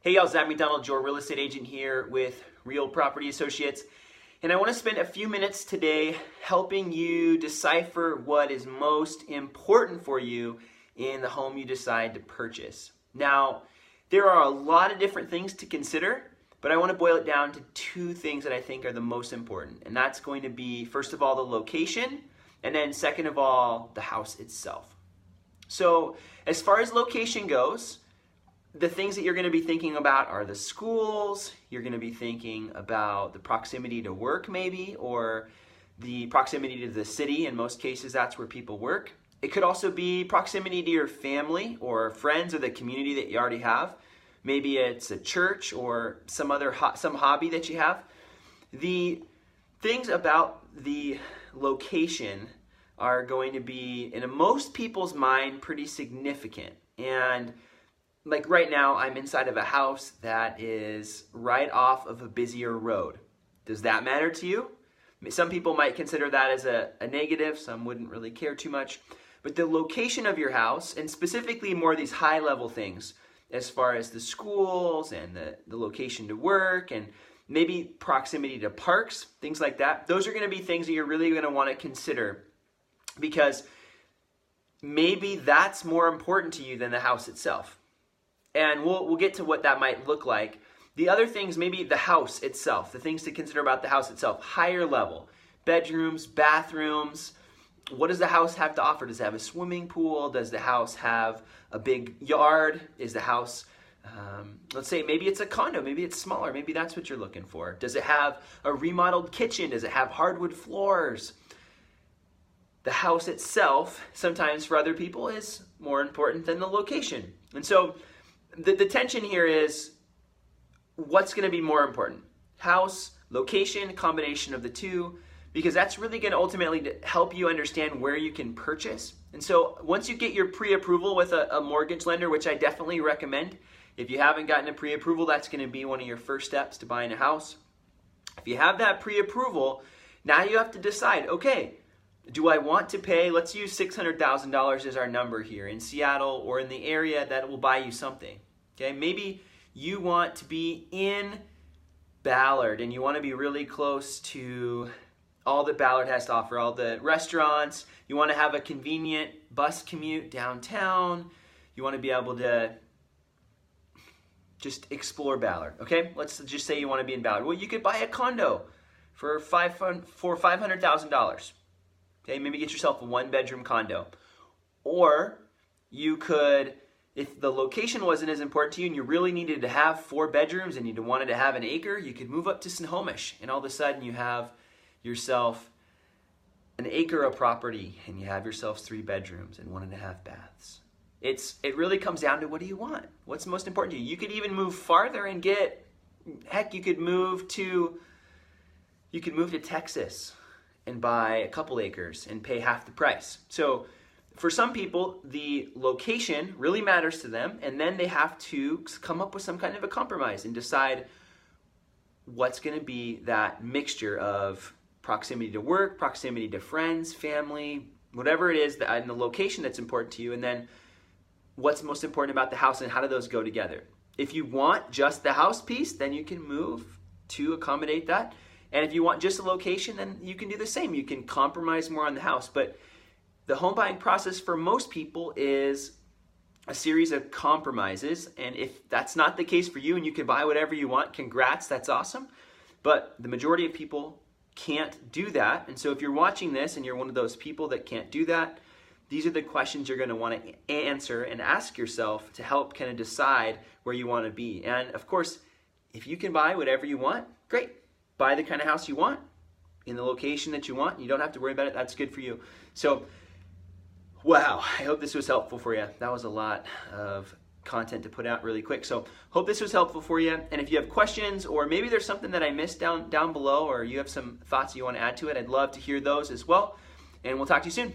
Hey y'all, Zach McDonald, your real estate agent here with Real Property Associates. And I want to spend a few minutes today helping you decipher what is most important for you in the home you decide to purchase. Now, there are a lot of different things to consider, but I want to boil it down to two things that I think are the most important. And that's going to be, first of all, the location, and then second of all, the house itself. So as far as location goes, the things that you're going to be thinking about are the schools. You're going to be thinking about the proximity to work maybe, or the proximity to the city. In most cases, that's where people work. It could also be proximity to your family or friends or the community that you already have. Maybe it's a church or some hobby that you have. The things about the location are going to be, in most people's mind, pretty significant. And like right now, I'm inside of a house that is right off of a busier road. Does that matter to you? Some people might consider that as a negative. Some wouldn't really care too much. But the location of your house, and specifically more of these high-level things, as far as the schools and the location to work and maybe proximity to parks, things like that, those are going to be things that you're really going to want to consider, because maybe that's more important to you than the house itself. And we'll get to what that might look like. The other things, maybe the house itself, the things to consider about the house itself, higher level, bedrooms, bathrooms. What does the house have to offer? Does it have a swimming pool? Does the house have a big yard? Is the house, let's say maybe it's a condo, maybe it's smaller, maybe that's what you're looking for. Does it have a remodeled kitchen? Does it have hardwood floors? The house itself, sometimes for other people, is more important than the location. And so the tension here is, what's going to be more important? House, location, combination of the two, because that's really going to ultimately help you understand where you can purchase. And so once you get your pre-approval with a mortgage lender, which I definitely recommend, if you haven't gotten a pre-approval, that's going to be one of your first steps to buying a house. If you have that pre-approval, now you have to decide, okay, do I want to pay, let's use $600,000 as our number here, in Seattle or in the area that will buy you something. Okay, maybe you want to be in Ballard and you want to be really close to all that Ballard has to offer, all the restaurants. You want to have a convenient bus commute downtown. You want to be able to just explore Ballard. Okay, let's just say you want to be in Ballard. Well, you could buy a condo for $500,000. Okay, maybe get yourself a one-bedroom condo. Or you could, if the location wasn't as important to you and you really needed to have 4 bedrooms and you wanted to have an acre, you could move up to Snohomish, and all of a sudden you have yourself an acre of property and you have yourself 3 bedrooms and 1.5 baths. It really comes down to, what do you want? What's most important to you? You could even move farther and get, heck, you could move to Texas and buy a couple acres and pay half the price. So for some people, the location really matters to them, and then they have to come up with some kind of a compromise and decide what's going to be that mixture of proximity to work, proximity to friends, family, whatever it is, and the location that's important to you, and then what's most important about the house, and how do those go together. If you want just the house piece, then you can move to accommodate that. And if you want just a location, then you can do the same. You can compromise more on the house. But the home buying process for most people is a series of compromises. And if that's not the case for you and you can buy whatever you want, congrats, that's awesome. But the majority of people can't do that. And so if you're watching this and you're one of those people that can't do that, these are the questions you're going to want to answer and ask yourself to help kind of decide where you want to be. And of course, if you can buy whatever you want, great. Buy the kind of house you want in the location that you want. You don't have to worry about it. That's good for you. So, wow, I hope this was helpful for you. That was a lot of content to put out really quick. So, hope this was helpful for you. And if you have questions, or maybe there's something that I missed down below, or you have some thoughts you want to add to it, I'd love to hear those as well. And we'll talk to you soon.